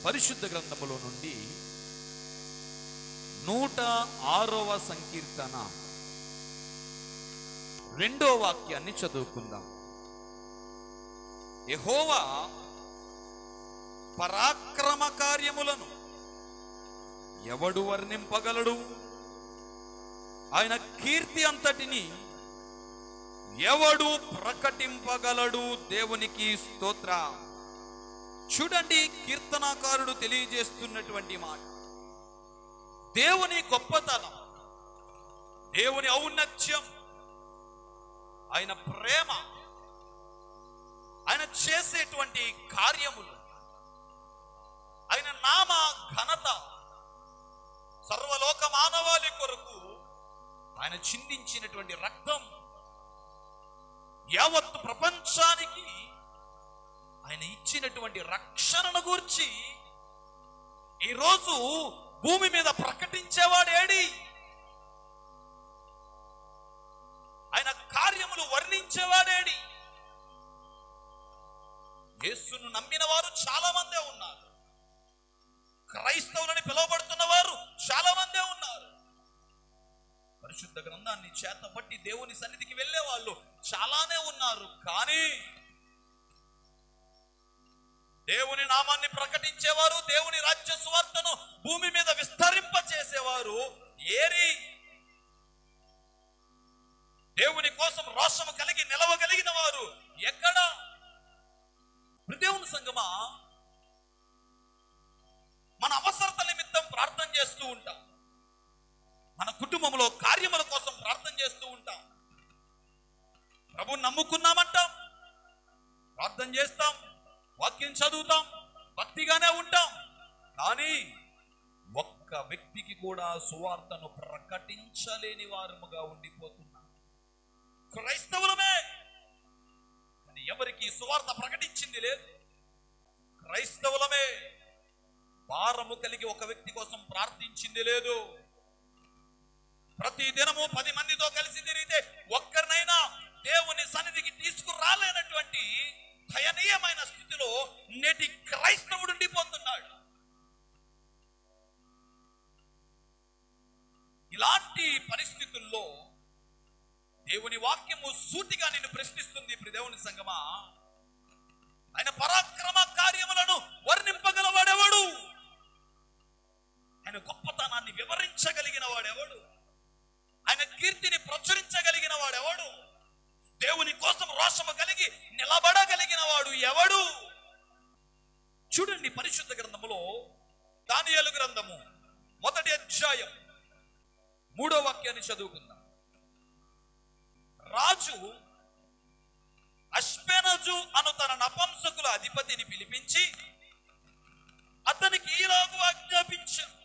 పరిశుద్ధ గ్రంథములో నుండి 106వ సంకీర్తన 2వ వాక్యాన్ని చదువుకుందాం. యెహోవా పరాక్రమ కార్యములను ఎవడు వర్ణింపగలడు? ఆయన కీర్తి అంతటిని ఎవడు ప్రకటింపగలడు? దేవునికి స్తోత్రం. చూడండి, కీర్తనాకారుడు తెలియజేస్తున్నటువంటి మాట, దేవుని గొప్పతనం, దేవుని ఔన్నత్యం, ఆయన ప్రేమ, ఆయన చేసేటువంటి కార్యములు, ఆయన నామ ఘనత, సర్వలోక మానవాళి కొరకు ఆయన చిందించినటువంటి రక్తం, యావత్తు ప్రపంచానికి ఆయన ఇచ్చినటువంటి రక్షణను గూర్చి ఈరోజు భూమి మీద ప్రకటించేవాడేడి? ఆయన కార్యములు వర్ణించేవాడేడి? యేసును నమ్మిన వారు చాలా మందే ఉన్నారు, క్రైస్తవులని పిలువబడుతున్న వారు చాలా మందే ఉన్నారు, పరిశుద్ధ గ్రంథాన్ని చేతబట్టి దేవుని సన్నిధికి వెళ్ళే వాళ్ళు చాలానే ఉన్నారు. కానీ దేవుని నామాన్ని ప్రకటించేవారు, దేవుని రాజ్య సువార్తను భూమి మీద విస్తరింప చేసేవారు ఏరి? దేవుని కోసం రోషము కలిగి నిలవగలిగిన వారు ఎక్కడ? దేవుని సంగమా, మన అవసరత నిమిత్తం ప్రార్థన చేస్తూ ఉంటాం, మన కుటుంబంలో కార్యముల కోసం ప్రార్థన చేస్తూ ఉంటాం, ప్రభువుని నమ్ముకున్నామంటాం, ప్రార్థన చేస్తాం, వాక్యం చదువుతాం, భక్తిగానే ఉంటాం. కానీ ఒక్క వ్యక్తికి కూడా సువార్తను ప్రకటించలేని వారముగా ఉండిపోతున్నాం. క్రైస్తవులమే, కానీ ఎవరికి సువార్త ప్రకటించింది లేదు. క్రైస్తవులమే, భారము కలిగి ఒక వ్యక్తి కోసం ప్రార్థించింది లేదు. ప్రతి దినము 10 మందితో కలిసి తిరిగితే ఒక్కరినైనా దేవుని సన్నిధికి తీసుకురాలేనటువంటి దయనీయమైన స్థితిలో నేటి క్రైస్తవుడు ఉండిపోతున్నాడు. ఇలాంటి పరిస్థితుల్లో దేవుని వాక్యము సూటిగా నిన్ను ప్రశ్నిస్తుంది. ఇప్పుడు దేవుని సంగమా, ఆయన పరాక్రమ కార్యములను వర్ణింపగలవాడెవడు? ఆయన గొప్పతనాన్ని వివరించగలిగిన వాడెవడు? ఆయన కీర్తిని ప్రచురించగలిగిన వాడెవడు? దేవుని కోసం రోషము కలిగి నిలబడగలిగిన వాడు ఎవడు? చూడండి, పరిశుద్ధ గ్రంథములో దానియేలు గ్రంథము 1వ అధ్యాయం 3వ వాక్యాన్ని చదువుకుందాం. రాజు అష్పెనజు అను తన నపుంసకుల అధిపతిని పిలిపించి అతనికి ఈలాగు ఆజ్ఞాపించాడు,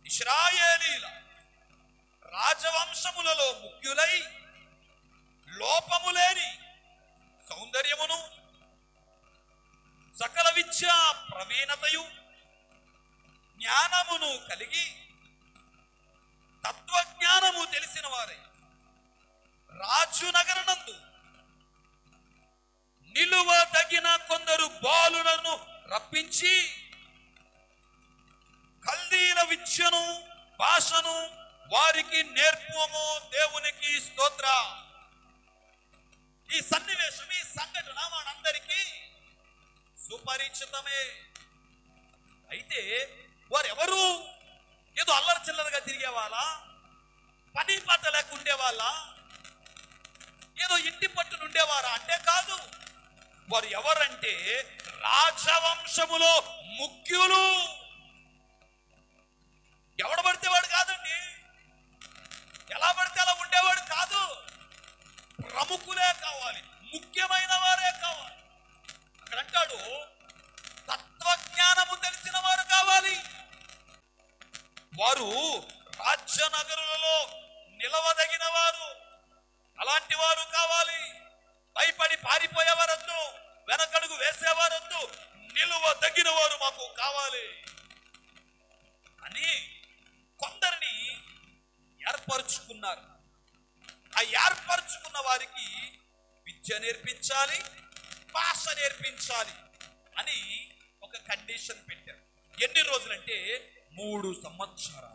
ఇశ్రాయేలీల రాజవంశములలో ముఖ్యులై లోపము లేని సౌందర్యమును, సకల విద్యా ప్రవీణతయు, జ్ఞానమును కలిగి తత్వజ్ఞానము తెలిసిన వారై రాజు నగరనందు నిలువ తగిన కొందరు బాలులను రప్పించి కల్దీల విద్యను భాషను వారికి నేర్పుము. దేవునికి స్తోత్ర. ఈ సన్నివేశం, ఈ సంఘటన మనందరికీ సుపరిచితమే. అయితే వారెవరు? ఏదో అల్లరి చిల్లరగా తిరిగే వాళ్ళ, పని పాట లేక ఉండేవాళ్ళ, ఏదో ఇంటి పట్టున ఉండేవారా అంటే కాదు. వారు ఎవరంటే రాజవంశములో ముఖ్యులు. ఎవడు పడితే వాడు కాదండి, ఎలా పడితే అలా ఉండేవాడు కాదు. ప్రముఖులే కావాలి, ముఖ్యమైన వారే కావాలి. అక్కడ అంటాడు, తత్వజ్ఞానము తెలిసిన వారు కావాలి. వారు రాజ్యనగరులలో నిలవదగిన వారు, అలాంటి వారు కావాలి. భయపడి పారిపోయేవారొద్దు, వెనకడుగు వేసేవారొద్దు, నిలువ తగిన వారు మాకు కావాలి అని కొందరిని ఏర్పరచుకున్నారు. ఆ ఏర్పరచుకున్న వారికి విద్య నేర్పించాలి, భాష నేర్పించాలి అని ఒక కండిషన్ పెట్టారు. ఎన్ని రోజులంటే 3 సంవత్సరాలు.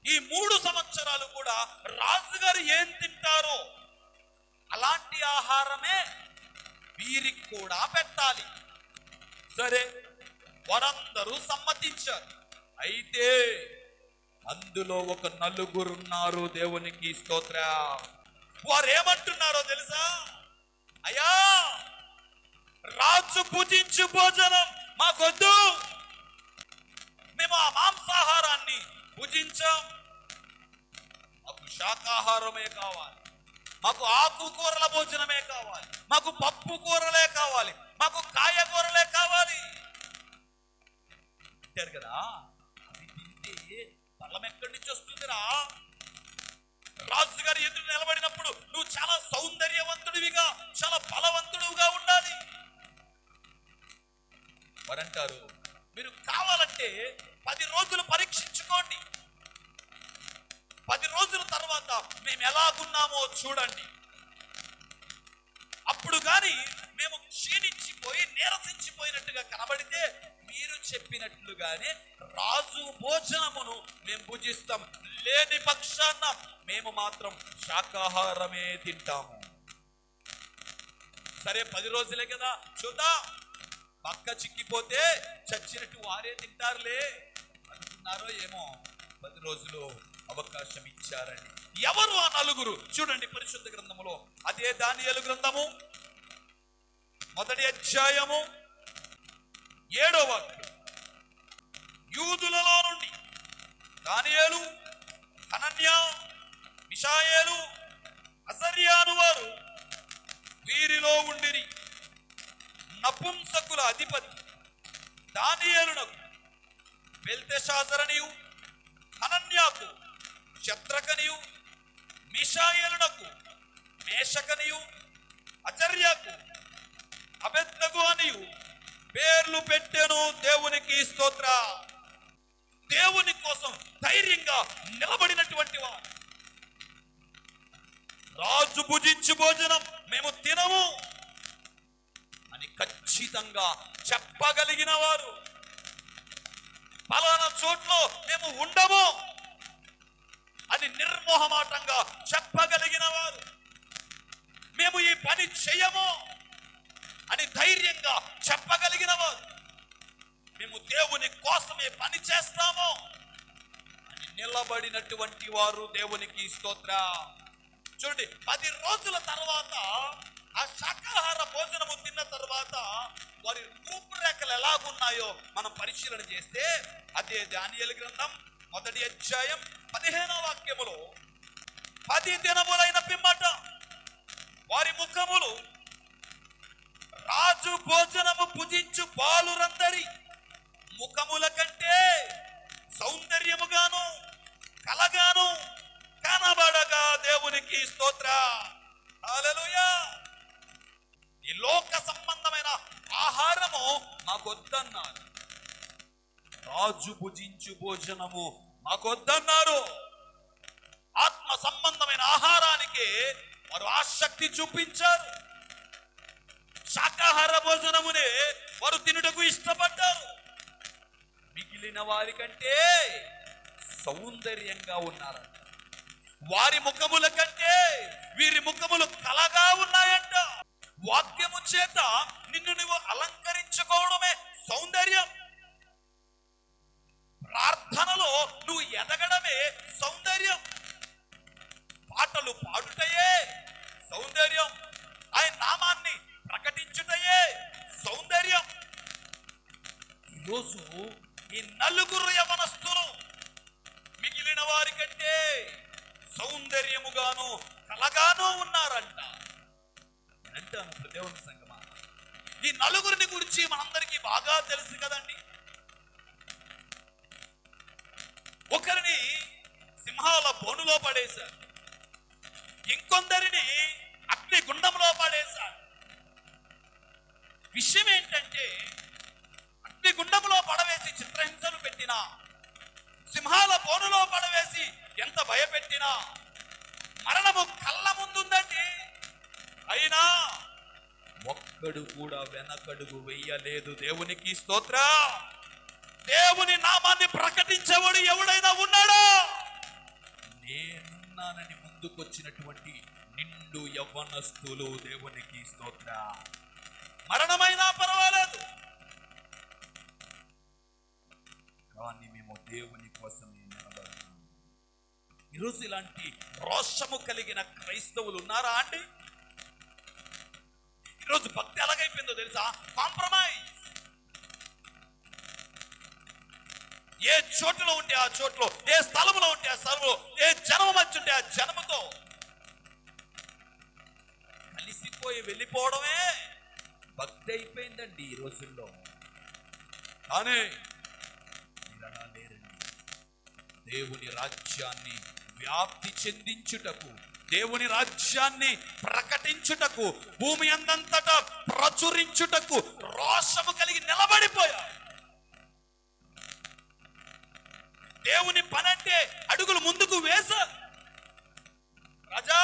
ఈ 3 సంవత్సరాలు కూడా రాజుగారు ఏం తింటారో అలాంటి ఆహారమే వీరికి కూడా పెట్టాలి. సరే, వారందరూ సమ్మతించారు. అయితే అందులో ఒక 4 ఉన్నారు. దేవునికి స్తోత్రం. వారు ఏమంటున్నారో తెలుసా? అయ్యా, రాజు భుజించు భోజనం మాకొద్దు, మేము ఆ మాంసాహారాన్ని భుజించాం, మాకు శాకాహారమే కావాలి, మాకు ఆకుకూరల భోజనమే కావాలి, మాకు పప్పు కూరలే కావాలి, మాకు కాయగూరలే కావాలి అంటారు కదా. అది తింటే బలం ఎక్కడి నుంచి వస్తుందిరా? రాజుగారి ఎదురు నిలబడినప్పుడు నువ్వు చాలా సౌందర్యవంతుడివిగా, చాలా బలవంతుడివిగా ఉండాలి. వారంటారు, మీరు కావాలంటే 10 రోజులు పరీక్షించుకోండి, 10 రోజుల తర్వాత మేము ఎలాగున్నామో చూడండి, అప్పుడు గాని మేము క్షీణించిపోయి నీరసించిపోయినట్టుగా కనబడితే మీరు చెప్పినట్లుగానే రాజు భోజనమును మేము భుజిస్తాం, లేని పక్షాన మేము మాత్రం శాకాహారమే తింటాము. సరే, 10 రోజులే కదా, చూద్దాం, పక్క చిక్కిపోతే చచ్చినట్టు వారే తింటారులే అనుకున్నారో ఏమో. 10 రోజులు అవకాశం ఇచ్చారని. ఎవరు ఆ 4? చూడండి పరిశుద్ధ గ్రంథములో, అదే దానియేలు గ్రంథము 1వ అధ్యాయము 7వ వాక్యం. యూదులలో నుండి దానియేలు, హనన్యా, మిషాయేలు, అజర్యాను వారు వీరిలో ఉండిరి. నపుంసకుల అధిపతి దానియేలునకు బెల్తెషాజరనియు, హనన్యాకు శత్రకనియు, మిషాయేలునకు మేషకనియు, అజర్యాకు అబేద్నెగో అనియు పేర్లు పెట్టెను. దేవునికి స్తోత్ర. దేవుని కోసం ధైర్యంగా నిలబడినటువంటి వారు, రాజు భుజించు భోజనం మేము తినము అని ఖచ్చితంగా చెప్పగలిగిన వారు, పలానా చోట్లో మేము ఉండము అని నిర్మోహమాటంగా చెప్పగలిగిన వారు, మేము ఈ పని చేయము అని ధైర్యంగా చెప్పగలిగిన వారు, మేము దేవుని కోసమే పని చేస్తాము అని నిలబడినటువంటి వారు. దేవునికి స్తోత్ర. చూడండి, 10 రోజుల తర్వాత ఆ శాకాహార భోజనము తిన్న తర్వాత వారి రూపురేఖలు ఎలాగున్నాయో మనం పరిశీలన చేస్తే, అదే దానియేలు గ్రంథం 1వ అధ్యాయం 15వ వాక్యములో, 10 దినములైన పిమ్మట వారి ముఖములు రాజు భోజనము భుజించు బాలురందరి ముఖముల కంటే సౌందర్యముగాను కలగాను కనబడగా. దేవునికి స్తోత్ర. హల్లెలూయా. ఈ లోక సంబంధమైన ఆహారము మాకొద్దన్నారు, రాజు భుజించు భోజనము మాకొద్దన్నారు. ఆత్మ సంబంధమైన ఆహారానికి వారు ఆసక్తి చూపించారు. శాకాహార భోజనమునే వారు తినుటకు ఇష్టపడ్డారు. మిగిలిన వారి కంటే సౌందర్యంగా ఉన్నారంట. వారి ముఖముల కంటే వీరి ముఖములు కలగా ఉన్నాయంట. వాక్యము చేత నిన్ను నువ్వు అలంకరించుకోవడమే సౌందర్యం. ప్రార్థనలో నువ్వు ఎదగడమే సౌందర్యం. పాటలు పాడుటయే సౌందర్యం. ఆయన నామాన్ని ప్రకటించుటయే సౌందర్యం. ఈరోజు ఈ 4 యవనస్తులు మిగిలిన వారి కంటే సౌందర్యముగాను కలగాను ఉన్నారంట. అంటాను దేవుని సంగమా, ఈ 4 గురించి మనందరికీ బాగా తెలుసు కదండి. ఒకరిని సింహాల బోనులో పడేశారు, ఇంకొందరిని అగ్ని గుండంలో పడేశారు. విషయం ఏంటంటే, అగ్ని గుండంలో పడవేసి చిత్రహింసలు పెట్టినా, సింహాల బోనులో పడవేసి ఎంత భయపెట్టినా, మరణము కళ్ళ ముందుందండి. అయినా ఒక్కడు కూడా వెనకడుగు వెయ్యలేదు. దేవునికి స్తోత్రం. దేవుని నామాన్ని ప్రకటించేవాడు ఎవడైనా ఉన్నాడా? నేనున్నానని ముందుకొచ్చినటువంటి నిండు యవ్వనస్తులు. దేవునికి స్తోత్రం. మరణమైనా పర్వాలేదు, కానీ మేము దేవుని కోసమే నిలబడతాం. ఈరోజు ఇలాంటి రోషము కలిగిన క్రైస్తవులు ఉన్నారా అండి? ఈరోజు భక్తి ఎలాగైపోయిందో తెలుసా? కాంప్రమైజ్. ఏ చోటులో ఉంటే ఆ చోట్లో, ఏ స్థలంలో ఉంటే ఆ స్థలంలో, ఏ జనము మధ్య ఉంటే ఆ జనముతో కలిసిపోయి వెళ్ళిపోవడమే భక్తి అయిపోయిందండి ఈ రోజుల్లో. కానీ మీరలా లేరండి. దేవుని రాజ్యాన్ని వ్యాప్తి చెందించుటకు, దేవుని రాజ్యాన్ని ప్రకటించుటకు, భూమి అందంతటా ప్రచురించుటకు రోషము కలిగి నిలబడిపోయారు. దేవుని పని అంటే అడుగులు ముందుకు వేశారు. రాజా,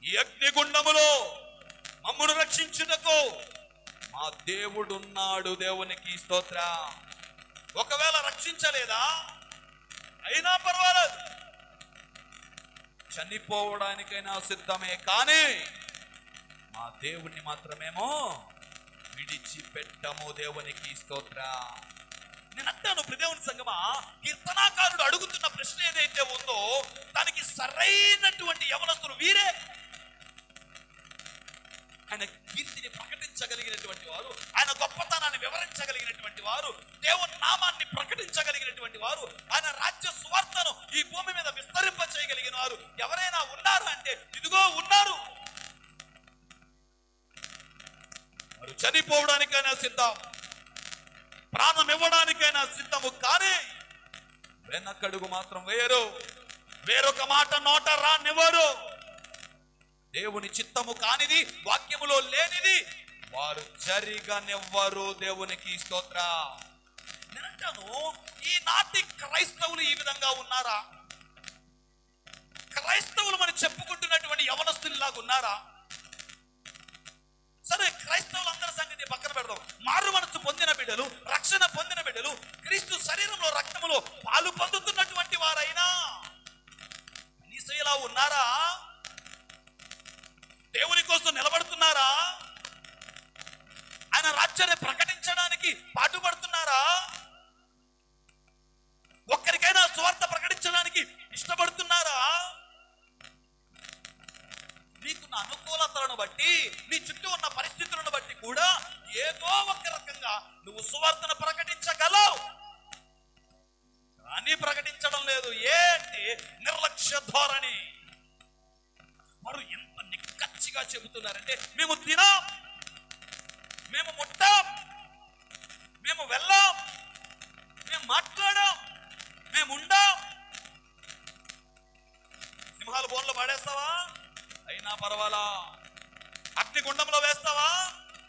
ఈ అగ్నిగుండములో మమ్మును రక్షించుటకు మా దేవుడున్నాడు. దేవునికి స్తోత్రం. ఒకవేళ రక్షించలేదా అయినా పర్వాలేదు, చనిపోవడానికైనా సిద్ధమే, కానీ మా దేవుణ్ణి మాత్రమేమో విడిచిపెట్టము. దేవునికి స్తోత్రం. నేను అంటాను, దేవుని సంగమా, కీర్తనాకారుడు అడుగుతున్న ప్రశ్న ఏదైతే ఉందో దానికి సరైనటువంటి యవనస్తులు వీరే. ఆయన కీర్తిని ప్రకటించగలిగినటువంటి వారు, ఆయన గొప్పతనాన్ని వివరించగలిగినటువంటి వారు, దేవుని నామాన్ని ప్రకటించగలిగినటువంటి వారు, ఆయన రాజ్య సువార్తను ఈ భూమి మీద విస్తరింప చేయగలిగిన వారు ఎవరైనా ఉన్నారు అంటే ఇదిగో ఉన్నారు. వారు చనిపోవడానికైనా సిద్ధం, ప్రాణం ఇవ్వడానికైనా సిద్ధము, కానీ వెనకడుగు మాత్రం వేయరు. వేరొక మాట నోట రానివ్వరు. దేవుని చిత్తము కానిది, వాక్యములో లేనిది వారు జరగనివ్వరు. దేవునికి స్తోత్రం. నేనంటాను, ఈనాటి క్రైస్తవులు ఈ విధంగా ఉన్నారా? క్రైస్తవులు మనం చెప్పుకుంటున్నటువంటి యవనస్తులాగా ఉన్నారా? సరే, క్రైస్తవులందరి సంగతి పక్కన పెడదాం. మారు మనసు పొందిన బిడ్డలు, రక్షణ పొందిన బిడ్డలు, క్రీస్తు శరీరంలో రక్తములో పాలు పొందుతున్నటువంటి వారైనా కనీసం ఇలా ఉన్నారా? దేవుని కోసం నిలబడుతున్నారా? ఆయన రాజ్యాన్ని ప్రకటించడానికి పాటుపడుతున్నారా? ఒక్కరికైనా స్వార్థ ప్రకటించడానికి ఇష్టపడుతున్నారా? నీకున్న అనుకూలతలను బట్టి, నీ చుట్టూ ఉన్న పరిస్థితులను బట్టి కూడా ఏదో ఒక రకంగా నువ్వు సువార్తను ప్రకటించగలవు, కానీ ప్రకటించడం లేదు. ఏంటి? నిర్లక్ష్య ధోరణి. వారు ఎంత నిక్కచ్చిగా చెబుతున్నారంటే, మేము తినాం, మేము ముట్టాం, మేము వెళ్ళాం, మేము మాట్లాడాం, మేము ఉండాం. సింహాల బోన్లో పడేస్తావా? అయినా పర్వాలా. అగ్నిగుండంలో వేస్తావా?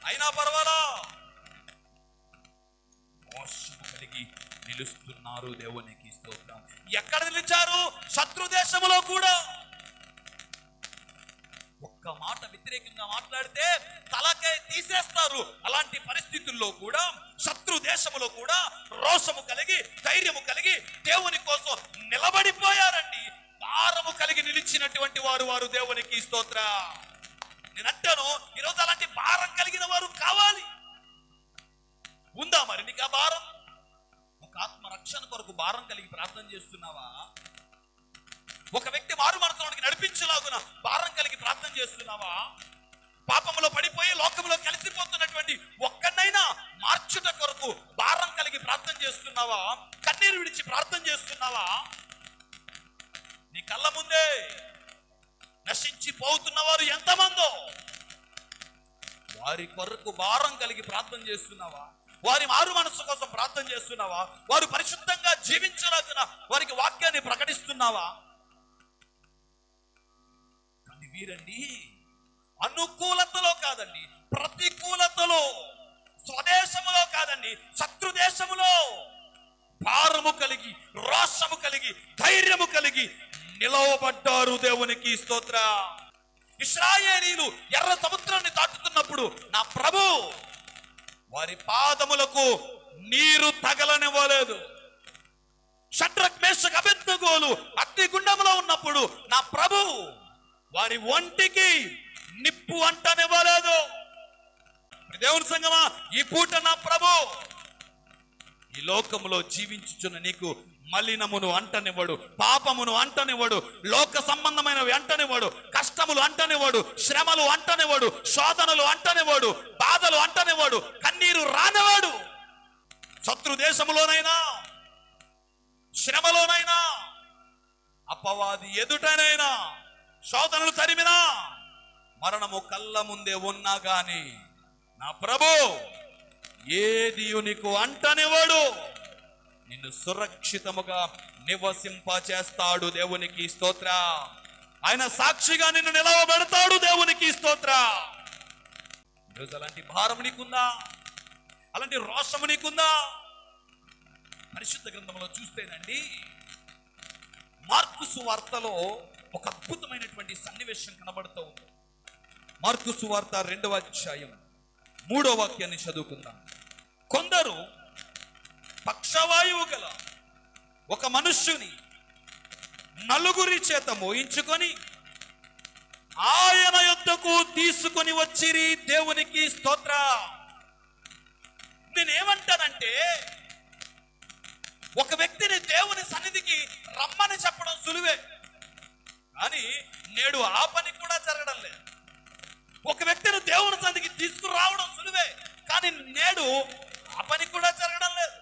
అయినా పర్వాలా. మోసము కలిగి నిలుస్తున్నారు. దేవునికి స్తోత్రం. ఎక్కడ నిలిచారు? శత్రు దేశములో కూడా. ఒక్క మాట వ్యతిరేకంగా మాట్లాడితే తలకే తీసేస్తారు. అలాంటి పరిస్థితుల్లో కూడా, శత్రు దేశములో కూడా రోషము కలిగి, ధైర్యము కలిగి దేవుని కోసం నిలబడిపోయారండి. భారము కలిగి నిలిచినటువంటి వారు దేవునికి స్తోత్రం. నేను అంటాను, ఈరోజు అలాంటి భారం కలిగిన వారు కావాలి. ఉందా మరి నీకు ఆ భారం? ఒక ఆత్మ రక్షణ కొరకు భారం కలిగి ప్రార్థన చేస్తున్నావా? ఒక వ్యక్తి మారు మనసులోనికి నడిపించలాగున భారం కలిగి ప్రార్థన చేస్తున్నావా? పాపములో పడిపోయి లోకంలో కలిసిపోతున్నటువంటి ఒక్కనైనా మార్చుట కొరకు భారం కలిగి ప్రార్థన చేస్తున్నావా? కన్నీరు విడిచి ప్రార్థన చేస్తున్నావా? నీ కళ్ళ ముందే నశించిపోతున్న వారు ఎంతమందో, వారి కొరకు భారం కలిగి ప్రార్థన చేస్తున్నావా? వారి మారు మనస్సు కోసం ప్రార్థన చేస్తున్నావా? వారు పరిశుద్ధంగా జీవించలాగున వారికి వాక్యాన్ని ప్రకటిస్తున్నావా? కానీ వీరండి అనుకూలతలో కాదండి, ప్రతికూలతలో, స్వదేశములో కాదండి, శత్రు దేశములో భారము కలిగి, రోషము కలిగి, ధైర్యము కలిగి నిలవబడ్డారు. దేవునికి స్తోత్రం. ఇశ్రాయేలీయులు ఎర్ర సముద్రాన్ని దాటుతున్నప్పుడు నా ప్రభు వారి పాదములకు నీరు తగలనివ్వలేదు. షడ్రక్ మేషక్ అబేద్నెగోలు అగ్నిగుండంలో ఉన్నప్పుడు నా ప్రభు వారి ఒంటికి నిప్పు అంటనివ్వలేదు. దేవుని సంగమా, ఈ పూట నా ప్రభు ఈ లోకములో జీవించుచున్న నీకు మలినమును అంటనివ్వడు, పాపమును అంటనివ్వడు, లోక సంబంధమైనవి అంటనివ్వడు, కష్టములు అంటనివ్వడు, శ్రమలు అంటనివ్వడు, శోధనలు అంటనివ్వడు, బాధలు అంటనివ్వడు, కన్నీరు రానివాడు. శత్రు దేశములోనైనా, శ్రమలోనైనా, అపవాది ఎదుటనైనా, శోధనలు తరిమినా, మరణము కళ్ళ ముందే ఉన్నా గాని నా ప్రభు ఏది నీకు అంటనివ్వడు. నిన్ను సురక్షితముగా నివసింప చేస్తాడు. దేవునికి స్తోత్ర. ఆయన సాక్షిగా నిన్ను నిలవబెడతాడు. దేవునికి స్తోత్ర. ఈరోజు అలాంటి భారం నీకుందా? అలాంటి రోషము నీకుందా? పరిశుద్ధ గ్రంథంలో చూస్తేనండి, మార్కు సువార్తలో ఒక అద్భుతమైనటువంటి సన్నివేశం కనబడుతూ ఉంది. మార్కు సువార్త 2వ అధ్యాయం 3వ వాక్యాన్ని చదువుకుందాం. కొందరు పక్షవాయువు గల ఒక మనుష్యుని నలుగురి చేత మోయించుకొని ఆయన యొద్దకు తీసుకొని వచ్చిరి. దేవునికి స్తోత్ర. నేనేమంటానంటే, ఒక వ్యక్తిని దేవుని సన్నిధికి రమ్మని చెప్పడం సులువే, కానీ నేడు ఆ పని కూడా జరగడం లేదు. ఒక వ్యక్తిని దేవుని సన్నిధికి తీసుకురావడం సులువే, కానీ నేడు ఆ పని కూడా జరగడం లేదు.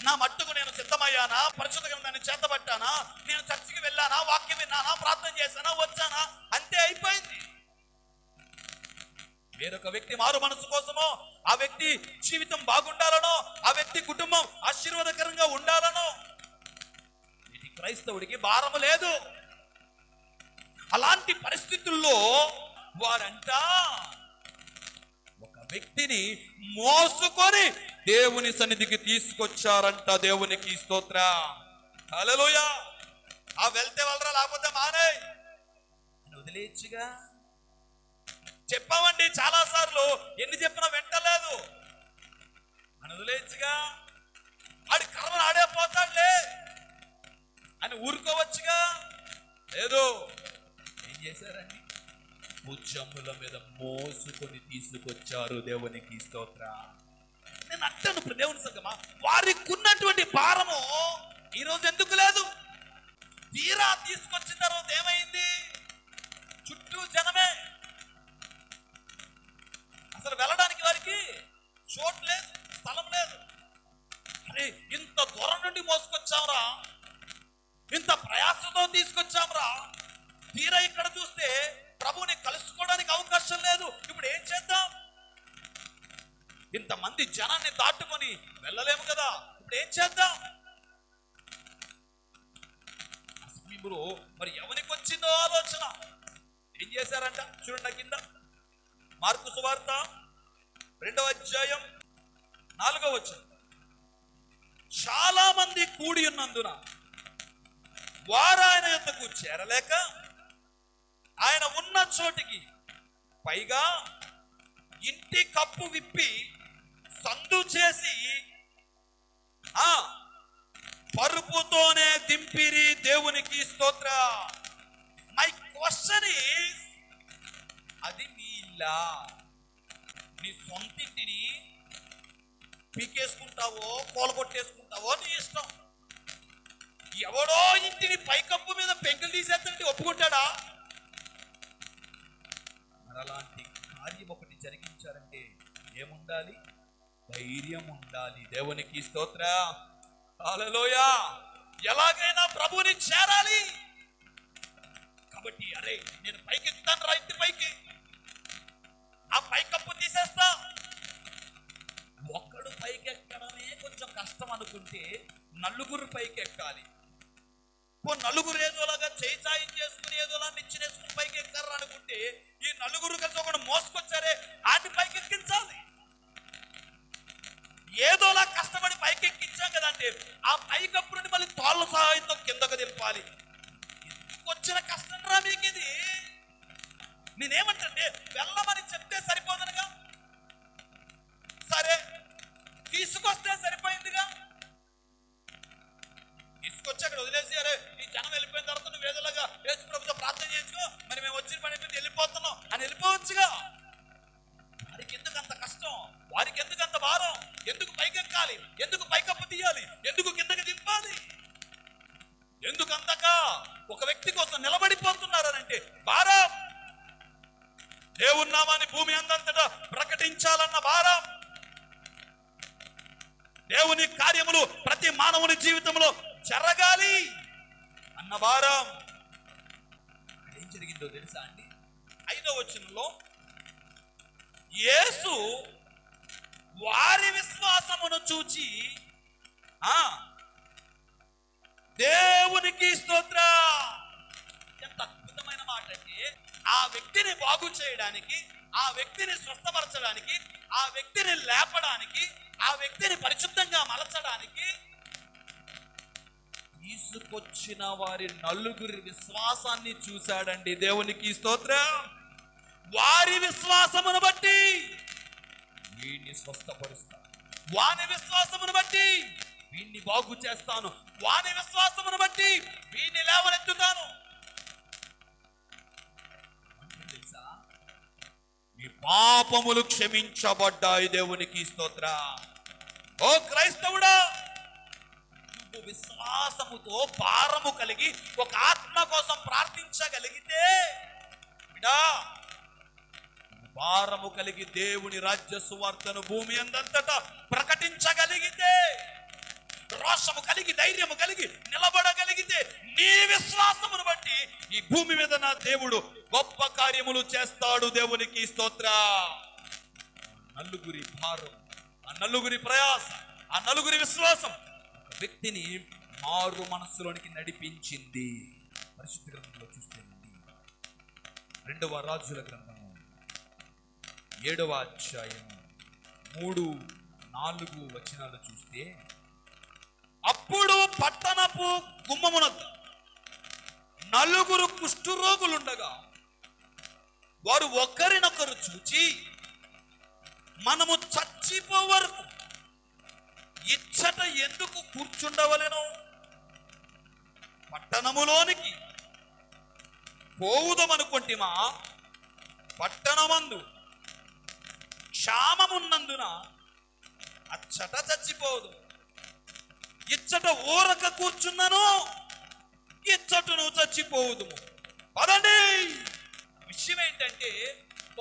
నా మట్టుకు నేను సిద్ధమయ్యానా, పరిశుద్ధ గ్రంథాన్ని చేతబట్టానా, నేను చర్చికి వెళ్ళానా, వాక్యం విన్నానా, ప్రార్థన చేశానా, వచ్చానా, అంతే అయిపోయింది. వేరొక వ్యక్తి మారు మనసు కోసమో, ఆ వ్యక్తి జీవితం బాగుండాలనో, ఆ వ్యక్తి కుటుంబం ఆశీర్వాదకరంగా ఉండాలనో ఇది క్రైస్తవుడికి భారము లేదు. అలాంటి పరిస్థితుల్లో వారంట ఒక వ్యక్తిని మోసుకొని దేవుని సన్నిధికి తీసుకొచ్చారంట. దేవునికి స్తోత్ర. హల్లెలూయా. ఆ వెళ్తే వెళ్ళరా, లేకపోతే మానే వదిలేచ్చుగా. చెప్పామండి చాలా సార్లు, ఎన్ని చెప్పినా వెంటలేదు అని వదిలేచ్చుగా. ఆడి కర్మను ఆడే పోతాడులే అని ఊరుకోవచ్చుగా. లేదు, ఏం చేశారండి? భుజముల మీద మోసుకొని తీసుకొచ్చారు. దేవునికి స్తోత్ర. నేను అంటాను దేవుని సంగమా, వారికి ఉన్నటువంటి భారము ఈరోజు ఎందుకు లేదు? తీరా తీసుకొచ్చిన తర్వాత ఏమైంది? చుట్టూ జనమే, అసలు వెళ్ళడానికి వారికి చోటు లేదు, స్థలం లేదు. అరే, ఇంత దూరం నుండి మోసుకొచ్చాంరా, ఇంత ప్రయాసంతో తీసుకొచ్చాంరా, తీరా ఇక్కడ చూస్తే ప్రభువుని కలుసుకోవడానికి అవకాశం లేదు. ఇప్పుడు ఏం చేద్దాం? ఇంతమంది జనాన్ని దాటుకొని వెళ్ళలేము కదా, ఇప్పుడు ఏం చేద్దాం? ఇప్పుడు మరి ఎవరికి వచ్చిందో ఆలోచన. ఏం చేశారంట చూడండి కింద, మార్కు సువార్త 2వ అధ్యాయం 4వ వచనం. చాలా మంది కూడి ఉన్నందున వారు ఆయన యొద్దకు చేరలేక ఆయన ఉన్న చోటికి పైగా ఇంటి కప్పు విప్పి సందు చేసి పరుపుతోనే దింపిరి. దేవునికి స్తోత్ర. మై క్వశ్చన్ ఈస్, అది నీ ఇల్లా? నీ సొంతింటిని పీకేసుకుంటావో కోలగొట్టేసుకుంటావో నీ ఇష్టం. ఎవడో ఇంటిని పైకప్పు మీద పెంకులు తీసేస్తుంటే ఒప్పుకుంటాడా? అలాంటి కార్యం ఒకటి జరిగించారంటే ఏముండాలి? ధైర్యం ఉండాలి. దేవునికి స్తోత్ర. హల్లెలూయా. ఎలాగైనా ప్రభువుని చేరాలి కాబట్టి, అరే నేను పైకి ఎక్కుతాను రా, ఇంటి పైకి, ఆ పైకప్పు తీసేస్తా. ఒక్కడు పైకి ఎక్కడమే కొంచెం కష్టం అనుకుంటే నలుగురు పైకి ఎక్కాలి. నలుగురు ఏదోలాగా చేయి చేసుకుని ఏదోలా నిచ్చినేసుకుని పైకి ఎక్కారు అనుకుంటే, ఈ నలుగురు కలిసి ఒకడు మోసుకొచ్చారే, ఆటి పైకి ఎక్కించాలి. ఏదోలా కష్టపడి పైకి ఎక్కించాం కదంటే, ఆ పైకప్పు నుండి మళ్ళీ తోళ్ళ సహాయంతో కిందకు దింపాలి. వచ్చిన కష్టం రా మీకు ఇది. నేనేమంటే వెళ్ళమని చెప్తే సరిపోదనుగా, సరే తీసుకొస్తే సరిపోయిందిగా. తీసుకొచ్చి అక్కడ వదిలేసి అరే ఈ జనం వెళ్ళిపోయిన తర్వాత నువ్వు ఏదోలాగా యేసు ప్రభుతో ప్రార్థన చేసుకో, మరి మేము వచ్చిన పని అయిపోయింది వెళ్ళిపోతున్నాం అని వెళ్ళిపోవచ్చుగా. వారికి ఎందుకు అంత కష్టం, వారికి ఎందుకు అంత భారం, ఎందుకు పైకెక్కాలి, ఎందుకు పైకప్పు తీయాలి, ఎందుకు కిందకి దింపాలి, ఎందుకు అంతగా ఒక వ్యక్తి కోసం నిలబడిపోతున్నారనంటే భారం. దేవుని నామాన్ని భూమి అందంతటా ప్రకటించాలన్న భారం, దేవుని కార్యములు ప్రతి మానవుని జీవితంలో జరగాలి అన్న భారం. ఏం జరిగిందో తెలుసా అండి? 5వ వచనంలో యేసు వారి విశ్వాసమును చూచి దేవునికి స్తోత్రం. ఎంత అద్భుతమైన మాట అంటే, ఆ వ్యక్తిని బాగు చేయడానికి, ఆ వ్యక్తిని స్వస్థపరచడానికి, ఆ వ్యక్తిని లేపడానికి, ఆ వ్యక్తిని పరిశుద్ధంగా మలచడానికి తీసుకొచ్చిన వారి నలుగురి విశ్వాసాన్ని చూశాడండి. దేవునికి స్తోత్రం. వారి విశ్వాసమును బట్టి వీడిని స్వస్థపరుస్తాను, వాని విశ్వాసమును బట్టి వీడిని బాగు చేస్తాను, వాని విశ్వాసమును బట్టి వీడిని లేవనెత్తుతాను. తెలుసా, మీ పాపములు క్షమించబడ్డాయి. దేవునికి స్తోత్రం. ఓ క్రైస్తవుడా, నువ్వు విశ్వాసముతో భారము కలిగి ఒక ఆత్మ కోసం ప్రార్థించగలిగితే, భారము కలిగి దేవుని రాజ్య సువార్తను భూమి అందంతటా ప్రకటించగలిగితే, రోషము కలిగి ధైర్యము కలిగి నిలబడగలిగితే, నీ విశ్వాసమును బట్టి ఈ భూమి మీద నా దేవుడు గొప్ప కార్యములు చేస్తాడు. దేవునికి స్తోత్రం. నలుగురి భారం, ఆ నలుగురి ప్రయాస, ఆ నలుగురి విశ్వాసం ఒక వ్యక్తిని మారు మనస్సులోనికి నడిపించింది. పరిశుద్ధ గ్రంథంలో చూస్తేనండి, 2వ రాజుల గ్రంథము 7వ అధ్యాయం 3-4 వచనాలు చూస్తే, అప్పుడు పట్టణపు గుమ్మమునద్ద నలుగురు కుష్ఠరోగులుండగా వారు ఒకరినొకరు చూచి, మనము చచ్చిపోవరకు ఇచ్చట ఎందుకు కూర్చుండవలెను? పట్టణములోనికి పోవుదమనుకొంటిమా? పట్టణమందు క్షామమున్నందున అచ్చట చచ్చిపోదు. ఇచ్చట ఊరక కూర్చున్నాను, ఇచ్చటను చచ్చిపోవుదు. పదండి. విషయం ఏంటంటే,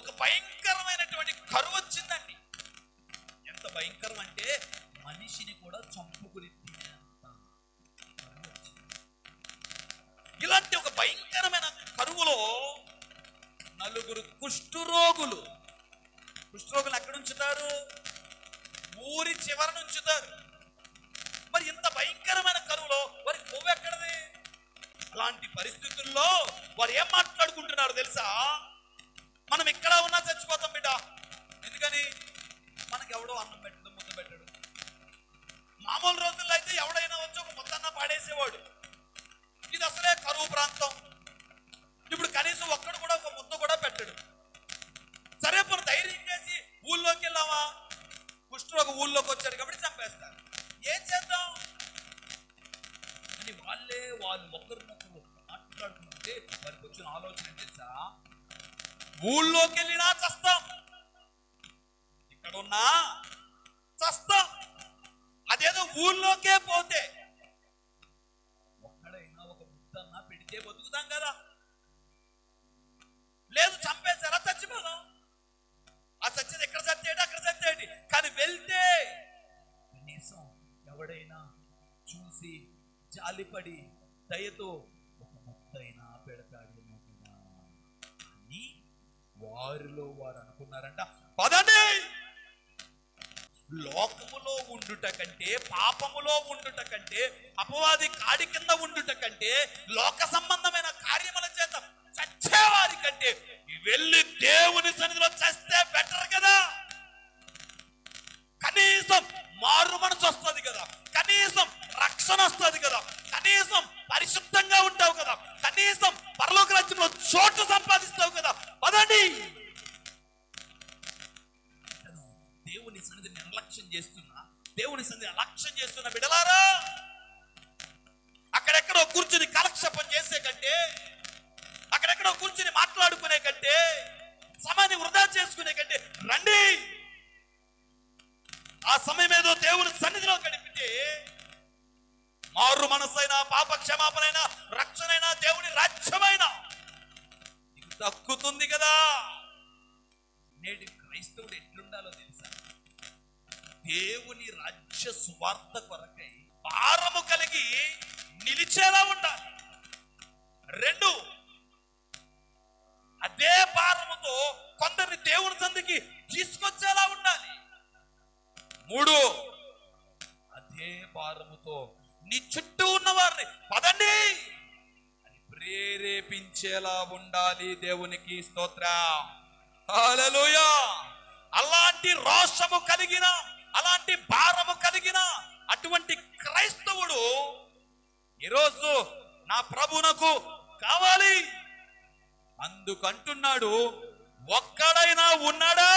ఒక భయంకరమైనటువంటి కరువు వచ్చిందండి. ఎంత భయంకరం అంటే మనిషిని కూడా చంపుకుని తినేంత కరువు వచ్చింది. ఇలాంటి ఒక భయంకరమైన కరువులో నలుగురు కుష్ఠరోగులు ఎక్కడ ఉంచుతారు? ఊరి చివర ఉంచుతారు. మరి ఇంత భయంకరమైన కరువులో వారి కొవ్వు ఎక్కడది? అలాంటి పరిస్థితుల్లో వారు ఏం మాట్లాడుకుంటున్నారు తెలుసా? మనం ఇక్కడ ఉన్నా చచ్చిపోతాం బిడ్డ. ఎందుకని? మనకి ఎవడో అన్నం పెట్టడం, ముద్ద పెట్టడు. మామూలు రోజుల్లో అయితే ఎవడైనా వచ్చి ఒక ముద్దన్న పాడేసేవాడు. ఇది అసలే కరువు ప్రాంతం. ఇప్పుడు కనీసం ఒక్కడు కూడా ఒక ముద్ద కూడా పెట్టడు. సరే, ఇప్పుడు ధైర్యం చేసి ఊళ్ళోకి వెళ్ళావా? కుష్ఠరోగ ఊళ్ళోకి వచ్చాడు కాబట్టి చంపేస్తారు. ఏం చేద్దాం అని వాళ్ళు ఒకరినొకరు మాట్లాడుకుంటే వారికి వచ్చిన ఆలోచన తెలుసా? ఊళ్ళోకి వెళ్ళినా చస్తాం, ఇక్కడ ఉన్నా చస్తాం. అదేదో ఊళ్ళోకే పోతే ఒక్కడైనా ఒక ముద్దన్నా పెడితే బతుకుతాం కదా. లేదు, చంపేశారా చచ్చిపోదాం. ఆ చచ్చేది ఎక్కడ చచ్చేటి అక్కడ చచ్చేటి. కానీ వెళ్తే కనీసం ఎవడైనా చూసి జాలిపడి దయతో ఒక ముద్దైనా పెడతాడేమో కదా అని వారిలో వారు అనుకున్నారంట. పదండి. లోకములో ఉండుట కంటే, పాపములో ఉండుట కంటే, అపవాది కాడి కింద ఉండుట కంటే, లోక సంబంధమైన కార్యముల చేత చచ్చేవారి కంటే వెళ్ళి దేవుని సన్నిధిలో చేస్తే బెటర్ కదా. కనీసం మారు మనసు వస్తుంది కదా, కనీసం రక్షణ వస్తుంది కదా, కనీసం పరిశుద్ధంగా ఉంటావు కదా, కనీసం పరలోక రాజ్యంలో చోటు సంపాదిస్తావు కదా. పదండి. చేస్తున్నా, దేవుని సన్నిధిని అలక్ష్యం చేస్తున్న బిడ్డలారా, అక్కడెక్కడో కూర్చుని కాలక్షేపం చేసే కంటే, అక్కడెక్కడో కూర్చుని మాట్లాడుకునే కంటే, సమయాన్ని వృధా చేసుకునే కంటే రండి. ఆ సమయం ఏదో దేవుని సన్నిధిలో గడిపితే మారు మనసైనా, పాప క్షమాపణైనా, రక్షణైనా, దేవుని రాజ్యమైనా నీకు దక్కుతుంది కదా. నేటి క్రైస్తవుడు ఎట్లుండాలో తెలుసా? దేవుని రాజ్య సువార్త కొరకై భారము కలిగి నిలిచేలా ఉండాలి. 2, అదే భారముతో కొందరిని దేవుని సంధికి తీసుకొచ్చేలా ఉండాలి. 3, అదే భారముతో నీ చుట్టూ ఉన్న వారిని పదండి అని ప్రేరేపించేలా ఉండాలి. దేవునికి స్తోత్రం, హల్లెలూయా. అలాంటి రోషము కలిగిన, అలాంటి భారము కలిగిన అటువంటి క్రైస్తవుడు ఈరోజు నా ప్రభువునకు కావాలి. అందుకంటున్నాడు, ఒక్కడైనా ఉన్నాడా?